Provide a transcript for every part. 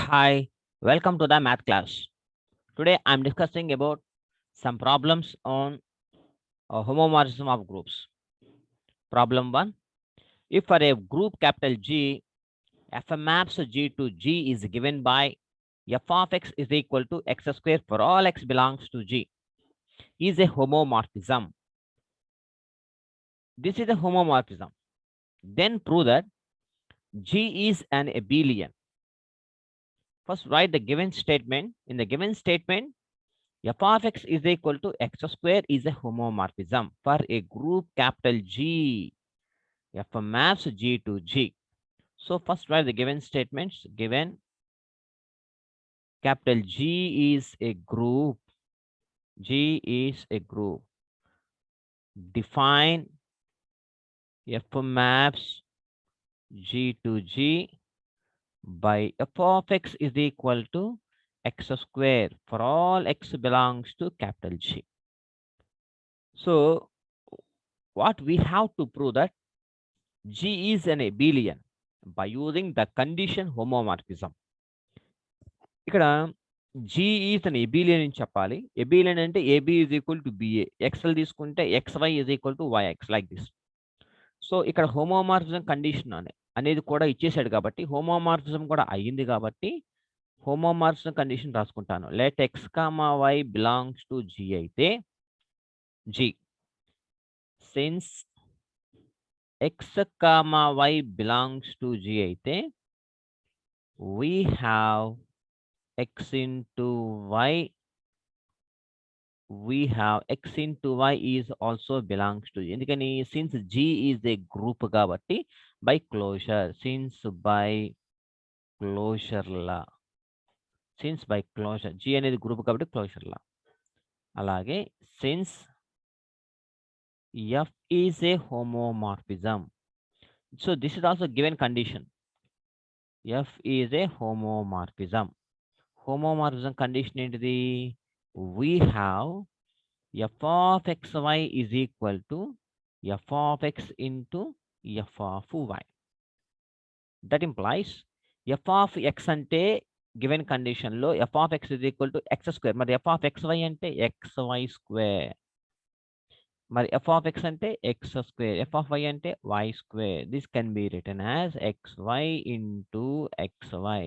Hi, welcome to the math class. Today I'm discussing about some problems on homomorphism of groups. Problem 1. If for a group capital G, f maps G to G is given by f of x is equal to x square for all x belongs to G is a homomorphism. This is a homomorphism. Then prove that G is an abelian. First write the given statement. In the given statement, f of x is equal to x square is a homomorphism for a group capital G. F maps G to G. So first write the given statements. Given capital G is a group. G is a group. Define f maps G to G by f of x is equal to x square for all x belongs to capital G. So what we have to prove that G is an abelian by using the condition homomorphism. ఇక్కడ G is an abelian అని చెప్పాలి. Abelian అంటే AB is equal to BA. XL తీసుకుంటే XY is equal to YX like this. So ఇక్కడ homomorphism condition అనేది కూడా ఇచ్చేసాడు కాబట్టి హోమోమార్ఫిజం కూడా అయ్యింది కాబట్టి హోమోమార్ఫిజం కండిషన్ రాసుకుంటాను. Let X comma Y belongs to G అయితే G since x comma y belongs to G అయితే we have x into y is also belongs to G. ఎందుకని since G is a group కాబట్టి by closure G అనేది group కాబట్టి closure లా అలాగే since F is a homomorphism. So this is also given condition. F is a homomorphism. Homomorphism condition ఏంటిది? We have f of xy is equal to f of x into f of y. That implies f of x అంటే given condition లో f of x is equal to x square. మరి f of xy అంటే xy square. మరి f of x అంటే x square, f of y అంటే y square. This can be written as xy into xy.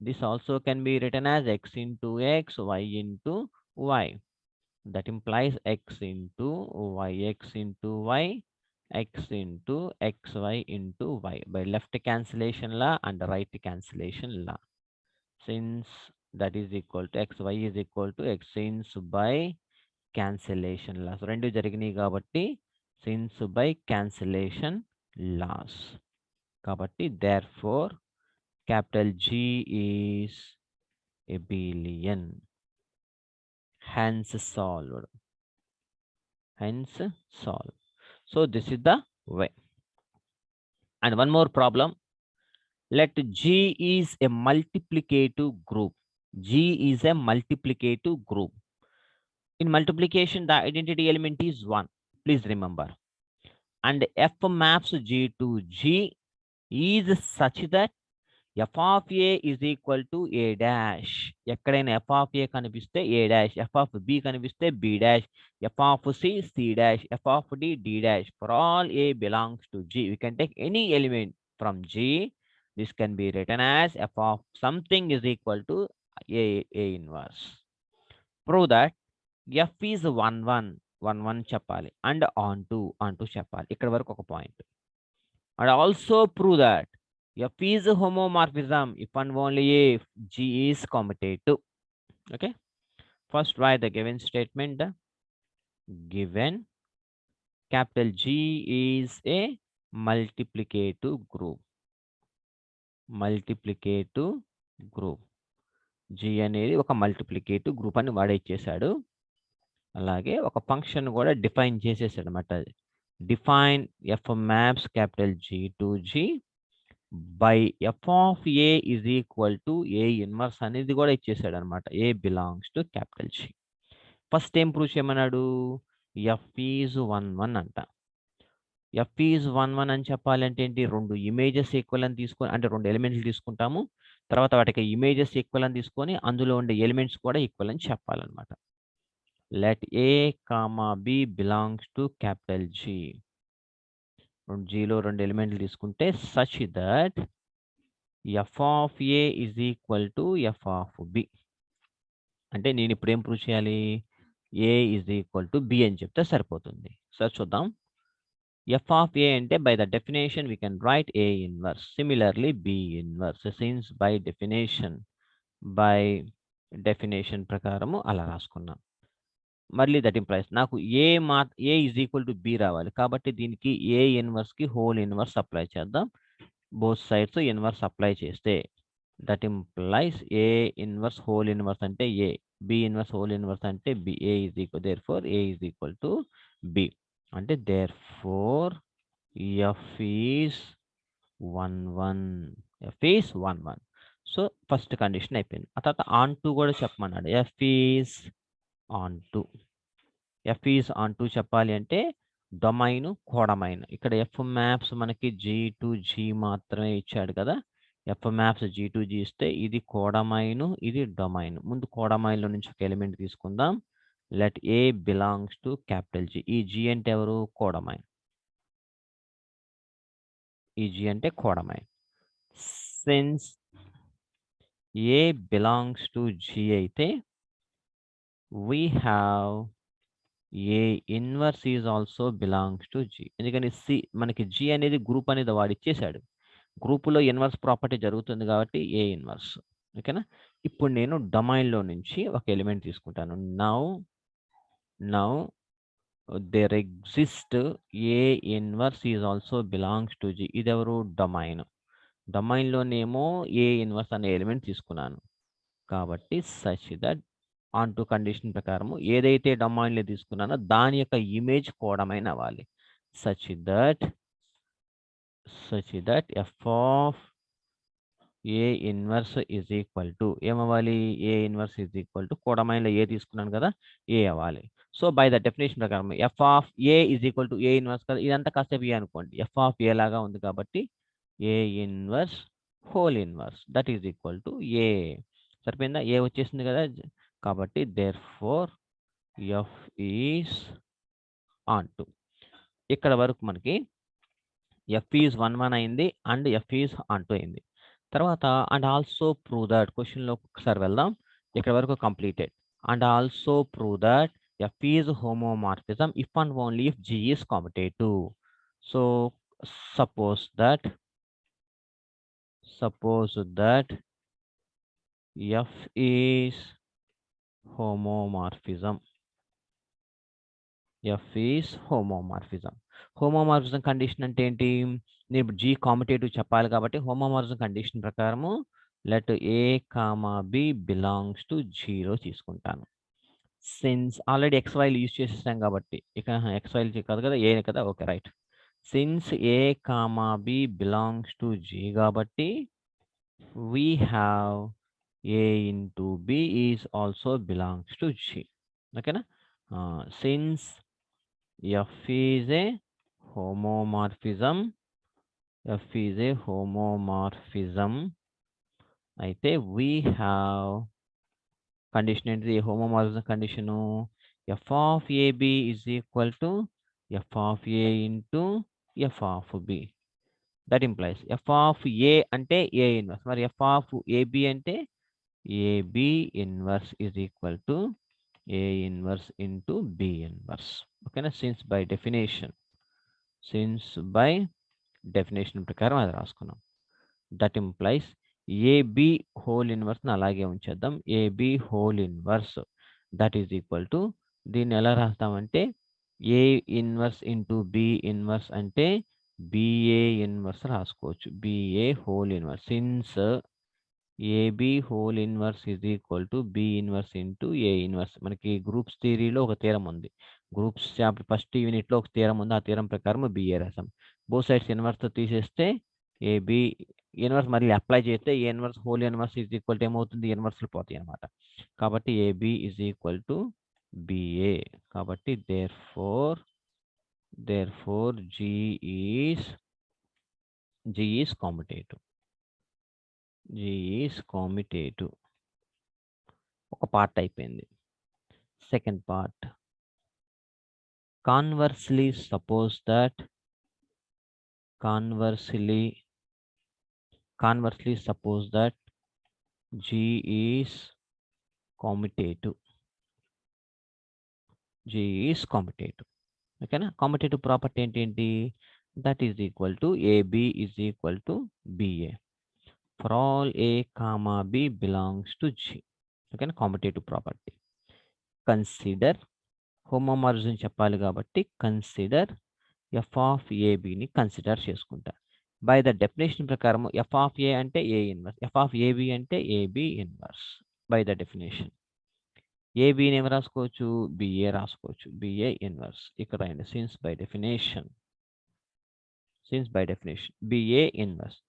This also can be written as x into x, y into y. That implies x into y, x into y, x into xy into y by left cancellation law and right cancellation law. Since that is equal to xy is equal to x since by cancellation laws. రెండు జరిగినాయి కాబట్టి since by cancellation laws. కాబట్టి therefore capital G is abelian. Hence solved. So this is the way. And one more problem. Let G is a multiplicative group. G is a multiplicative group. In multiplication, the identity element is 1. Please remember. And F maps G to G is such that f of a is equal to a dash. ఎక్కడైనా f of a కనిపిస్తే a dash, f of b కనిపిస్తే b dash, f of c c dash, f of d d dash. For all a belongs to G, we can take any element from G. This can be written as f of something is equal to a inverse. Prove that f is 1 చెప్పాలి and on 2 చెప్పాలి. ఇక్కడ వరకు ఒక point. And also prove that f is a homomorphism if and only if G is commutative. Okay. First write the given statement. Given capital G is a multiplicative group. G అనేది ఒక multiplicative group అని వాడే ఇచ్చేసాడు. అలాగే ఒక function కూడా define చేసేసాడు అన్నమాట. Define f maps capital G to G by f of a is equal to a inverse అనేది కూడా ఇచ్చేసాడు అనమాట. a belongs to capital G. First ఏం ప్రూవ్ చేయమన్నాడు? f is 1 అంట. ఎఫ్ ఈజ్ 1 అని చెప్పాలంటే ఏంటి, 2 ఇమేజెస్ ఈక్వల్ అని తీసుకొని, అంటే 2 ఎలిమెంట్లు తీసుకుంటాము. తర్వాత వాటికి ఇమేజెస్ ఈక్వల్ అని తీసుకొని అందులో ఉండే ఎలిమెంట్స్ కూడా ఈక్వల్ అని చెప్పాలన్నమాట. Let A comma B belongs to capital G. జీలో 2 ఎలిమెంట్లు తీసుకుంటే such that F of A is equal to F of B. అంటే నేను ఇప్పుడు ఏం ప్రూవ్ చేయాలి, A is equal to B అని చెప్తే సరిపోతుంది. సార్ చూద్దాం. ఎఫ్ ఆఫ్ ఏ అంటే by the definition we can write A inverse, similarly B inverse. Since by definition ప్రకారము అలా రాసుకున్నాం. మళ్ళీ దట్ ఇంప్లైస్ నాకు ఏ ఈజ్ ఈక్వల్ టు బి రావాలి, కాబట్టి దీనికి ఏ ఇన్వర్స్కి హోల్ ఇన్వర్స్ అప్లై చేద్దాం. బోత్ సైడ్స్ ఇన్వర్స్ అప్లై చేస్తే that implies A inverse whole inverse అంటే A, B inverse whole inverse అంటే B. A is equal, therefore A is equal to B. అంటే therefore F is 1 1. So first condition అయిపోయింది. ఆ తర్వాత on to కూడా చెప్పమన్నాడు. F is on to చెప్పాలి అంటే డొమైన్ కోడమైన్. ఇక్కడ ఎఫ్ మ్యాప్స్ మనకి జీ టు జీ మాత్రమే ఇచ్చాడు కదా. F maps G to G ఇస్తే ఇది కోడమైన్, ఇది డొమైన్. ముందు కోడమైన్లో నుంచి ఒక ఎలిమెంట్ తీసుకుందాం. Let A belongs to capital G. ఈ జీ అంటే ఎవరు, కోడమైన్. ఈ జీ అంటే codomain. Since A belongs to G అయితే we have A inverse is also belongs to G. ఎందుకని మనకి జీ అనేది గ్రూప్ అనేది వాడు ఇచ్చేసాడు. గ్రూపులో ఇన్వర్స్ ప్రాపర్టీ జరుగుతుంది కాబట్టి ఏ ఇన్వర్స్. ఓకేనా. ఇప్పుడు నేను డొమైన్లో నుంచి ఒక ఎలిమెంట్ తీసుకుంటాను. Now there exist A inverse is also belongs to G. ఇది ఎవరు, డొమైన్. డొమైన్లోనేమో ఏ ఇన్వర్స్ అనే ఎలిమెంట్ తీసుకున్నాను కాబట్టి such that onto condition ప్రకారము ఏదైతే డొమైన్లో తీసుకున్నానో దాని యొక్క ఇమేజ్ కోడమైన్ అవ్వాలి. Such that F of A inverse is equal to ఏమవ్వాలి, A inverse is equal to కోడమైన్లో ఏ తీసుకున్నాను కదా, ఏ అవ్వాలి. సో బై ద డెఫినేషన్ ప్రకారం F of A is equal to A inverse కదా. ఇదంతా కాసేపు ఏ అనుకోండి. ఎఫ్ ఆఫ్ ఏ లాగా ఉంది కాబట్టి A inverse whole inverse that is equal to A. సరిపోయిందా, ఏ వచ్చేసింది కదా. కాబట్టి therefore F is onto. ఇక్కడ వరకు మనకి ఎఫ్ ఈజ్ 1 అయింది and F is onto అయింది. తర్వాత అండ్ ఆల్సో ప్రూవ్ దట్ క్వశ్చన్లో ఒకసారి వెళ్దాం. ఇక్కడ వరకు completed. And also prove that F is homomorphism if and only if G is commutative. So suppose that F is homomorphism. Homomorphism condition అంటే ఏంటి, నేను జీ కాంపిటేటివ్ చెప్పాలి కాబట్టి హోమోమార్ఫిజం కండిషన్ ప్రకారము let A comma B belongs to 0 తీసుకుంటాను. Since already ఎక్స్వైలు use చేసేసాం కాబట్టి ఇక ఎక్స్వైలు కాదు కదా, ఏ కదా. Okay right. Since A comma B belongs to G కాబట్టి we have a into b is also belongs to g. Okay na? Since f is a homomorphism, అయితే we have condition ఏంటిది, homomorphism condition f of ab is equal to f of a into f of b. That implies F of A అంటే A inverse, మరి F of A B అంటే A B inverse is equal to A inverse into B inverse. ఓకేనా. Since by definition ప్రకారం అది రాసుకున్నాం. That implies A B whole ఇన్వర్స్ని అలాగే ఉంచేద్దాం. A B whole inverse that is equal to దీన్ని ఎలా రాస్తామంటే A inverse into B inverse అంటే బిఏ ఇన్వర్స్ రాసుకోవచ్చు. B A whole inverse since A B whole inverse is equal to B inverse into A inverse. మనకి groups థియరీలో ఒక థీరం ఉంది, groups chapter first యూనిట్లో ఒక థీరం ఉంది. ఆ థీరం ప్రకారం బిఏ రాసాం. బోత్ సైడ్స్ ఇన్వర్స్తో తీసేస్తే ఏబి ఇన్వర్స్ మళ్ళీ అప్లై చేస్తే A inverse whole inverse is equal to ఏమవుతుంది, ఇన్వర్స్లు పోతాయి అనమాట. కాబట్టి A B is equal to B A. కాబట్టి therefore therefore G is commutative. G is commutative. ఒక పార్ట్ అయిపోయింది. Second part, conversely suppose that G is commutative. G is commutative. ఓకేనా? Competitive property ఏంటి? That is equal to AB is equal to BA for all A, B belongs to G. ఓకేనా? Competitive property. Consider homomorphism చెప్పాలి కాబట్టి consider F of ఏబిని consider చేసుకుంటా. By the definition ప్రకారం F of A అంటే A inverse, F of A B అంటే A B inverse. By the definition ఏబిని ఏమి రాసుకోవచ్చు? బిఏ రాసుకోవచ్చు, బిఏ ఇన్వర్స్. ఇక్కడ రాయండి since by definition B A inverse.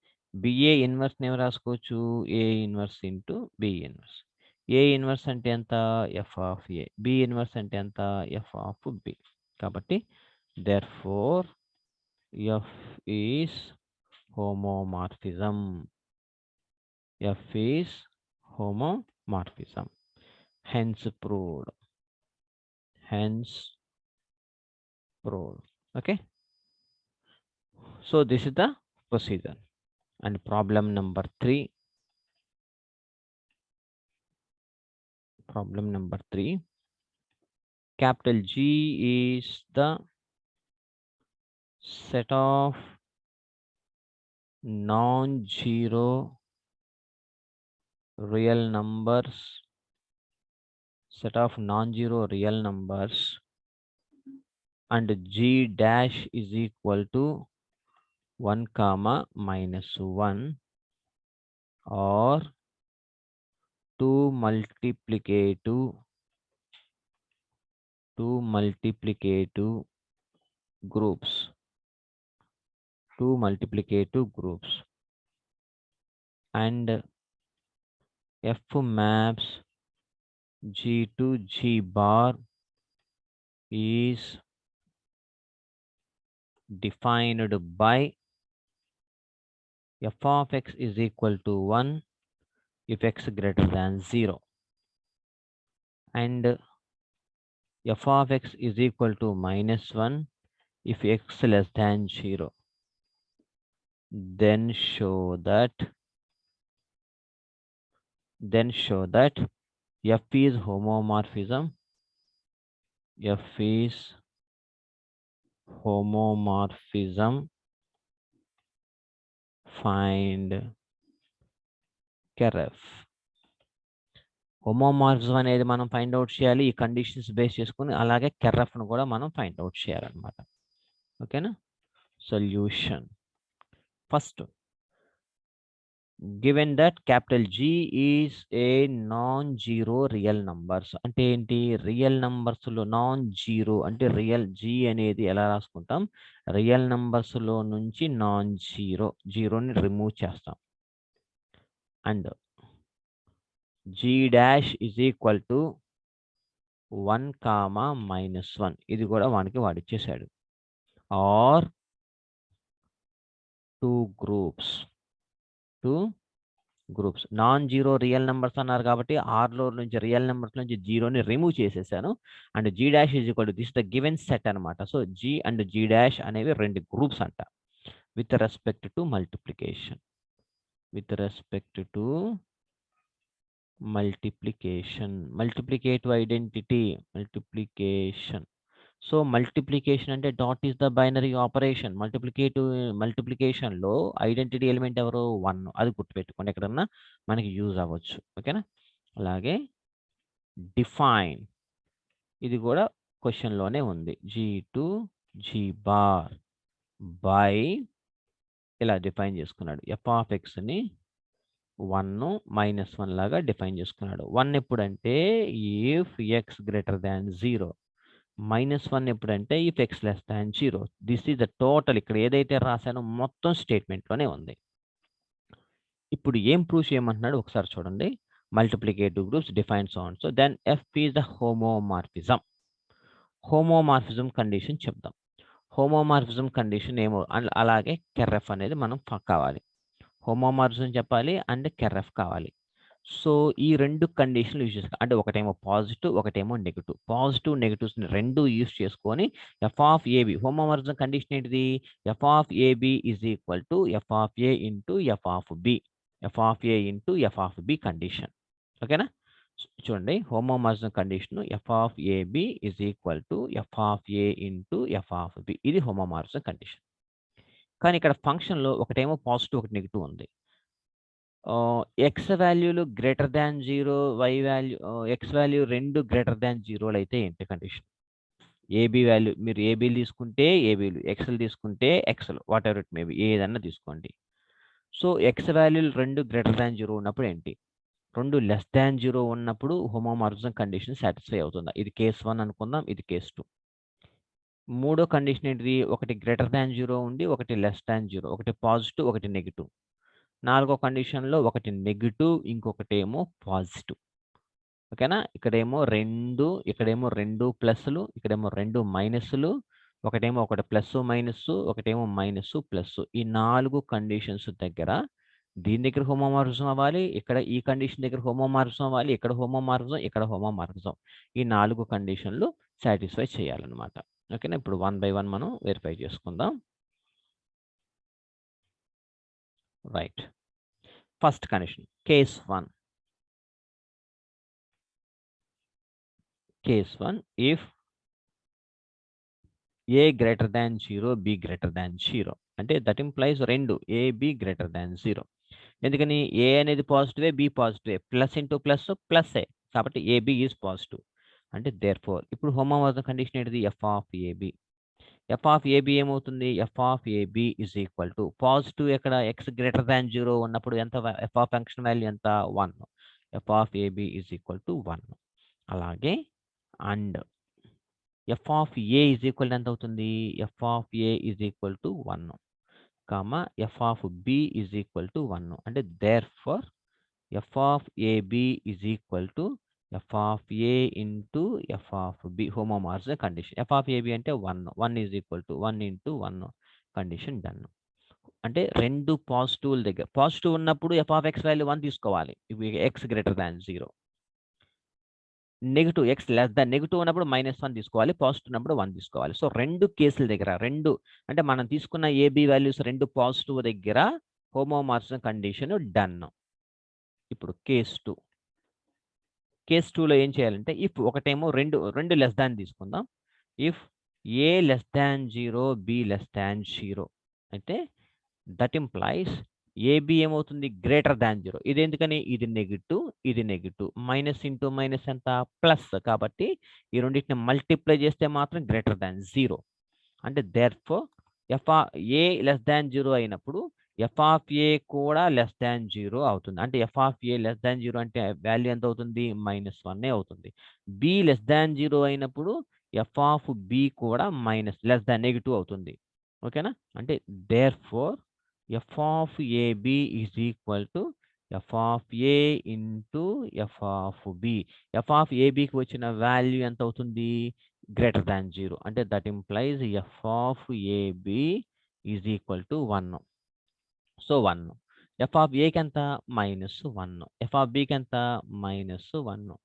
BA inverse ఏమి రాసుకోవచ్చు? A inverse into B inverse. A inverse అంటే ఎంత? F of A. B inverse అంటే ఎంత? F of B. కాబట్టి therefore F is homomorphism. F is homomorphism. Hence proved. Okay. So this is the procedure. And problem number 3. Capital G is the set of non-zero real numbers, and G dash is equal to 1, -1 or 2 multiplicative groups. And F maps G to G bar is defined by f of x is equal to 1 if x greater than 0 and f of x is equal to -1 if x less than 0. Then show that F is homomorphism. Find Keref. Homomorphism అనేది మనం find out చేయాలి ఈ conditions base చేసుకుని, అలాగే కెర్రఫ్ను కూడా మనం find out చేయాలన్నమాట. ఓకేనా? Solution. First, given that capital G is a non zero real numbers. అంటే ఏంటి? రియల్ నంబర్స్లో నాన్ జీరో అంటే రియల్. G అనేది ఎలా రాసుకుంటాం? రియల్ నంబర్స్లో నుంచి నాన్ జీరోని రిమూవ్ చేస్తాం. And G dash is equal to 1, -1. ఇది కూడా వాడిచ్చేసాడు. R 2 groups. Non zero real numbers అన్నారు కాబట్టి ఆర్లో నుంచి రియల్ నెంబర్స్ నుంచి జీరోని రిమూవ్ చేసేసాను. And G dash is equal to this the given set అనమాట. So G and G dash అనేవి 2 గ్రూప్స్ అంట. With respect to multiplication. Multiplicative identity. So multiplication అంటే dot is the binary operation. Multiplication లో identity element ఎవరు? 1. అది గుర్తుపెట్టుకోండి, ఎక్కడన్నా మనకి యూజ్ అవ్వచ్చు. ఓకేనా? అలాగే డిఫైన్, ఇది కూడా క్వశ్చన్ లోనే ఉంది. G to G bar by ఇలా డిఫైన్ చేసుకున్నాడు. f of x ని 1 -1 లాగా డిఫైన్ చేసుకున్నాడు. 1 ఎప్పుడంటే ఇఫ్ x గ్రేటర్ దాన్ 0. -1 ఎప్పుడంటే if x less than 0. This is the total. ఇక్కడ ఏదైతే రాశానో మొత్తం స్టేట్మెంట్లోనే ఉంది. ఇప్పుడు ఏం ప్రూవ్ చేయమంటున్నాడు ఒకసారి చూడండి. Multiplicative groups define so and so then F is the homomorphism condition చెప్దాం. హోమోమార్ఫిజం కండిషన్ ఏమో అలాగే కెర్ఎఫ్ అనేది మనం కావాలి. హోమోమార్ఫిజం చెప్పాలి అండ్ కెర్ఎఫ్ కావాలి. సో ఈ 2 కండిషన్లు యూజ్ చేసుకో అంటే ఒకటేమో పాజిటివ్, ఒకటేమో నెగెటివ్. పాజిటివ్, నెగెటివ్స్‌ని 2 యూజ్ చేసుకొని F of A B homomorphism condition ఏంటిది? F of AB is equal to F of A into F of B. F of A into F of B condition. ఓకేనా? చూడండి homomorphism condition F of AB is equal to F of A into F of B. ఇది homomorphism condition. కానీ ఇక్కడ ఫంక్షన్‌లో ఒకటేమో positive, ఒకటి negative ఉంది. X వాల్యూలు greater than 0, why value X value 2 greater than 0 అయితే ఏంటి కండిషన్? ఏబీ వాల్యూ మీరు ఏబీలు తీసుకుంటే ఏబీలు, ఎక్స్‌లు తీసుకుంటే ఎక్స్‌లు వాటెవర్ ఇట్ మే బి ఏదన్నా తీసుకోండి. సో ఎక్స్ వాల్యూలు 2 గ్రేటర్ థాన్ 0 ఉన్నప్పుడు ఏంటి? 2 లెస్ థాన్ 0 ఉన్నప్పుడు హోమోమార్ఫిజం కండిషన్ సాటిస్ఫై అవుతుందా? ఇది కేస్ 1 అనుకుందాం. ఇది కేస్ 2. మూడో కండిషన్ ఏంటిది? ఒకటి గ్రేటర్ థాన్ 0 ఉండి, ఒకటి లెస్ థాన్ 0. ఒకటి పాజిటివ్, ఒకటి నెగెటివ్. నాలుగో కండిషన్‌లో ఒకటి నెగెటివ్, ఇంకొకటేమో పాజిటివ్. ఓకేనా? ఇక్కడేమో 2, ఇక్కడేమో 2 ప్లస్‌లు, ఇక్కడేమో 2 మైనస్‌లు, ఒకటేమో ఒకటి ప్లస్సు, మైనస్సు, ఒకటేమో మైనస్సు, ప్లస్సు. ఈ 4 కండిషన్స్ దగ్గర దీని దగ్గర హోమోమార్ఫిజం అవ్వాలి. ఇక్కడ ఈ కండిషన్ దగ్గర హోమోమార్ఫిజం అవ్వాలి. ఇక్కడ హోమోమార్ఫిజం, ఇక్కడ హోమోమార్ఫిజం. ఈ 4 కండిషన్‌లు సాటిస్ఫై చేయాలన్నమాట. ఓకేనా? ఇప్పుడు 1 బై 1 మనం వెరిఫై చేసుకుందాం. Right. First condition case 1. Case 1, if A greater than 0, B greater than 0. అంటే that implies 2 A, B greater than 0. ఎందుకని A అనేది పాజిటివే, B పాజిటివే. ప్లస్ ఇంటూ ప్లస్ ప్లస్సే. కాబట్టి AB ఈజ్ పాజిటివ్. అంటే దేర్‌ఫోర్ ఇప్పుడు హోమోమార్ఫిజం కండిషన్ ఏంటిది? F of A B. F of A B ఏమవుతుంది? F of AB is equal to positive ఎక్కడ ఎక్స్ గ్రేటర్ దాన్ 0 ఉన్నప్పుడు ఎంత ఎఫ్ ఆఫ్ ఫంక్షన్ వాల్యూ ఎంత? 1. F of AB is equal to 1. అలాగే and F of A is equal ఎంత అవుతుంది? F of A is equal to 1, comma F of B is equal to 1. అంటే therefore F of AB is equal to F of A into F of B homomorphism condition. F of A B అంటే 1. 1 is equal to 1 into 1 condition done. అంటే 2 పాజిటివ్‌ల దగ్గర positive ఉన్నప్పుడు F of X value 1 తీసుకోవాలి. ఇవి X greater than 0. Negative X less than negative ఉన్నప్పుడు -1 తీసుకోవాలి. Positive ఉన్నప్పుడు 1 తీసుకోవాలి. సో 2 కేసుల దగ్గర 2 అంటే మనం తీసుకున్న ఏబీ వాల్యూస్ 2 పాజిటివ్ దగ్గర హోమోమార్ఫిజం కండిషన్ డన్. ఇప్పుడు కేస్ 2. కేస్ 2లో ఏం చేయాలంటే ఇఫ్ ఒకటేమో 2 లెస్ దాన్ తీసుకుందాం. If A less than 0, B less than 0 అయితే దట్ ఇంప్లైస్ ఏబి ఏమవుతుంది? Greater than 0. ఇది ఎందుకని? ఇది నెగెటివ్, ఇది నెగెటివ్. మైనస్ ఇంటూ మైనస్ ఎంత? ప్లస్. కాబట్టి ఈ రెండింటిని మల్టిప్లై చేస్తే మాత్రం గ్రేటర్ దాన్ 0. అంటే దేర్‌ఫోర్ ఏ లెస్ దాన్ 0 అయినప్పుడు ఎఫ్ ఆఫ్ ఏ కూడా లెస్ దాన్ 0 అవుతుంది. అంటే F of A less than 0 అంటే వాల్యూ ఎంత అవుతుంది? -1 అవుతుంది. బి లెస్ దాన్ 0 అయినప్పుడు ఎఫ్ ఆఫ్ బి కూడా లెస్ దాన్ నెగెటివ్ అవుతుంది. ఓకేనా? అంటే therefore F of AB is equal to F of A into F of B. F of ఏబికి వచ్చిన వాల్యూ ఎంత అవుతుంది? Greater than 0. అంటే that implies F of AB is equal to 1. So 1. F of ఏకి ఎంత? -1. ఎఫ్ ఆఫ్ బికి ఎంత? -1.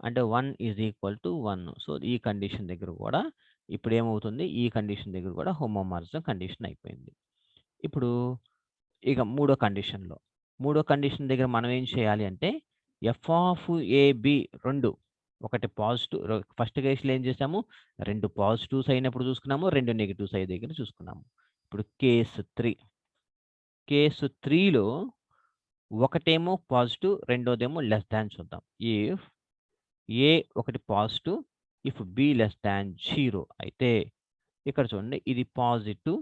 అంటే 1 is equal to 1. So ఈ కండిషన్ దగ్గర కూడా ఇప్పుడు ఏమవుతుంది? ఈ కండిషన్ దగ్గర కూడా హోమోమార్ఫిజం కండిషన్ అయిపోయింది. ఇప్పుడు ఇక మూడో కండిషన్ దగ్గర మనం ఏం చేయాలి అంటే ఎఫ్ ఆఫ్ ఏబి 2 ఒకటి పాజిటివ్ ఫస్ట్ కేసులో ఏం చేసాము? 2 పాజిటివ్స్ అయినప్పుడు చూసుకున్నాము, 2 నెగెటివ్స్ అయ్యే దగ్గర చూసుకున్నాము. ఇప్పుడు కేసు 3. కేసు 3లో ఒకటేమో పాజిటివ్, రెండోదేమో లెస్ దాన్ చూద్దాం. ఇఫ్ ఏ ఒకటి positive, if B less than 0 అయితే ఇక్కడ చూడండి ఇది పాజిటివ్,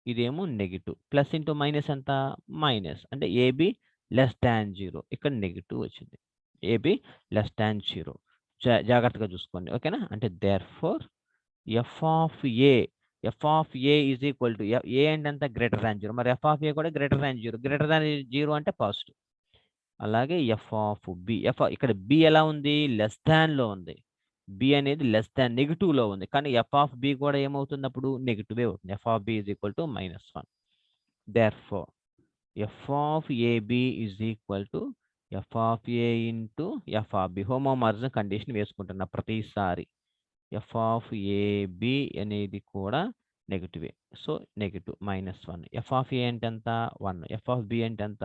ఇదేమో నెగెటివ్. ప్లస్ ఇంటూ మైనస్ ఎంత? మైనస్. అంటే ఏబి లెస్ దాన్ 0. ఇక్కడ నెగెటివ్ వచ్చింది. A B less than 0. జాగ్రత్తగా చూసుకోండి. ఓకేనా? అంటే therefore F of A is equal to A అంటే ఎంత? Greater than 0. మరి ఎఫ్ ఆఫ్ ఏ కూడా గ్రేటర్ దాన్ 0. గ్రేటర్ దాన్ 0 అంటే పాజిటివ్. అలాగే ఎఫ్ ఆఫ్ బి ఇక్కడ బి ఎలా ఉంది? లెస్ దాన్‌లో ఉంది. బి అనేది లెస్ దాన్ నెగిటివ్లో ఉంది, కానీ ఎఫ్ ఆఫ్ బి కూడా ఏమవుతుంది అప్పుడు నెగిటివే అవుతుంది. F of B is equal to -1. Therefore F of AB is equal to F of A into F of B. Homomorphism condition వేసుకుంటున్న ప్రతిసారి ఎఫ్ ఆఫ్ ఏబి అనేది కూడా నెగిటివే. So negative -1. F of A అంటే ఎంత 1, ఎఫ్ ఆఫ్ బి అంటే ఎంత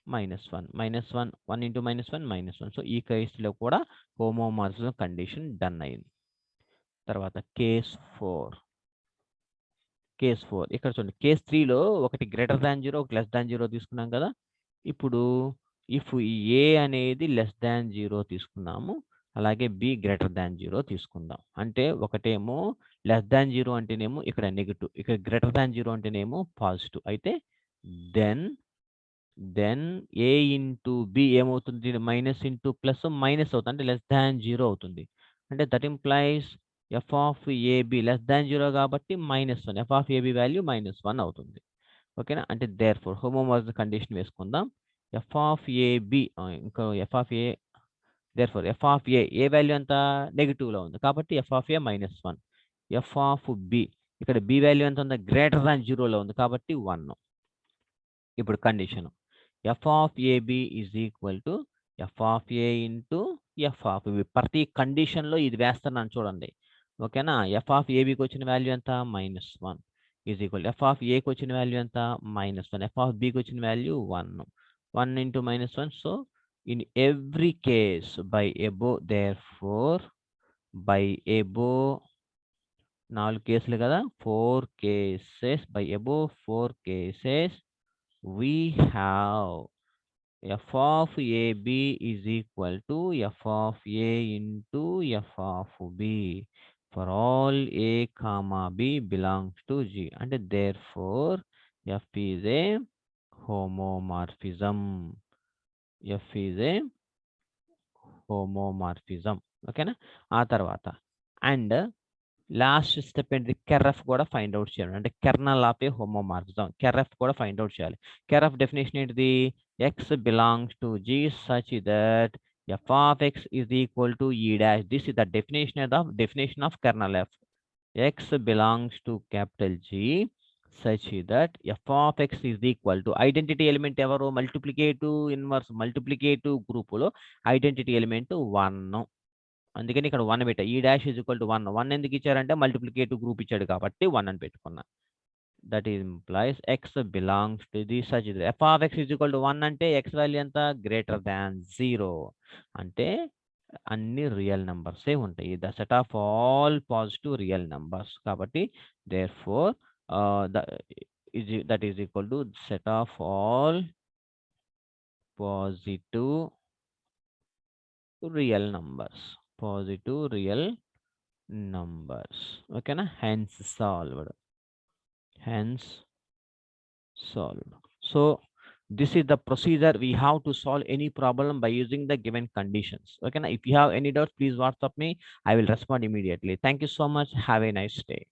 -1. -1 1 into -1 -1. So ఈ కేసులో కూడా హోమోమార్ఫిజం కండిషన్ డన్ అయింది. తర్వాత కేస్ 4 ఇక్కడ చూడండి. కేస్ 3లో ఒకటి గ్రేటర్ దాన్ 0 ఒకటి లెస్ దాన్ 0 తీసుకున్నాం కదా. ఇప్పుడు ఇఫ్ ఏ అనేది లెస్ దాన్ 0 తీసుకున్నాము, అలాగే బి గ్రేటర్ దాన్ 0 తీసుకుందాం. అంటే ఒకటేమో లెస్ దాన్ 0 అంటేనేమో ఇక్కడ నెగిటివ్, ఇక్కడ గ్రేటర్ దాన్ 0 అంటేనేమో పాజిటివ్. అయితే దెన్ ఏ ఇంటూ బి ఏమవుతుంది, మైనస్ ఇంటూ ప్లస్ మైనస్ అవుతుంది, అంటే లెస్ దాన్ 0 అవుతుంది. అంటే that implies F of A B less than 0 కాబట్టి -1, ఎఫ్ ఆఫ్ ఏబి వాల్యూ -1 అవుతుంది. ఓకేనా. అంటే దేర్ ఫోర్ హోమోమార్ఫిజం కండిషన్ వేసుకుందాం. ఎఫ్ ఆఫ్ ఏబి ఇంకా F of A, therefore F of A value ఎంత నెగిటివ్లో ఉంది కాబట్టి F of A -1. F of B, ఇక్కడ బి వాల్యూ ఎంత ఉంది గ్రేటర్ దాన్ 0లో ఉంది కాబట్టి 1. ఇప్పుడు condition F of AB is equal to F of A into F of B. ప్రతి కండిషన్లో ఇది వేస్తున్నాను చూడండి. ఓకేనా. ఎఫ్ ఆఫ్ ఏబికి వచ్చిన వాల్యూ ఎంత -1 ఈజ్ ఈక్వల్ ఎఫ్ ఆఫ్ ఏకి వచ్చిన వాల్యూ ఎంత -1, ఎఫ్ ఆఫ్ బికి వచ్చిన value 1. 1 into -1. So in every case by above, therefore by above 4 కేసులు కదా, 4 cases by above 4 cases we have f of AB is equal to f of A into f of B for all A comma B belongs to G, and therefore F is a homomorphism. F is a homomorphism. ఓకేనా. ఆ తర్వాత and last step ఏంటి, కెర్ఎఫ్ కూడా find out చేయాలి. అంటే kernel of a homomorphism, ker F కూడా find out చేయాలి. Ker F definition ఏంటిది, X belongs to G such that F of X is equal to E dash. This is the definition of kernel F. X belongs to capital G such that F of X is equal to, identity element ఎవరు, multiplicative inverse multiplicative గ్రూపులో identity element 1. అందుకని ఇక్కడ 1 పెట్టా. ఈ dash is equal to 1 ఎందుకు ఇచ్చారంటే multiplicative group ఇచ్చాడు కాబట్టి 1 అని పెట్టుకున్నా. That implies X belongs to the such F of X is equal to 1 అంటే ఎక్స్ వాల్యూ ఎంత గ్రేటర్ దాన్ 0, అంటే అన్ని రియల్ నెంబర్సే ఉంటాయి. The set of all positive real numbers కాబట్టి therefore that is equal to set of all positive real numbers. Positive real numbers. Okay na, hence solved. So this is the procedure we have to solve any problem by using the given conditions. Okay na, if you have any doubts please WhatsApp me, I will respond immediately. Thank you so much, have a nice day.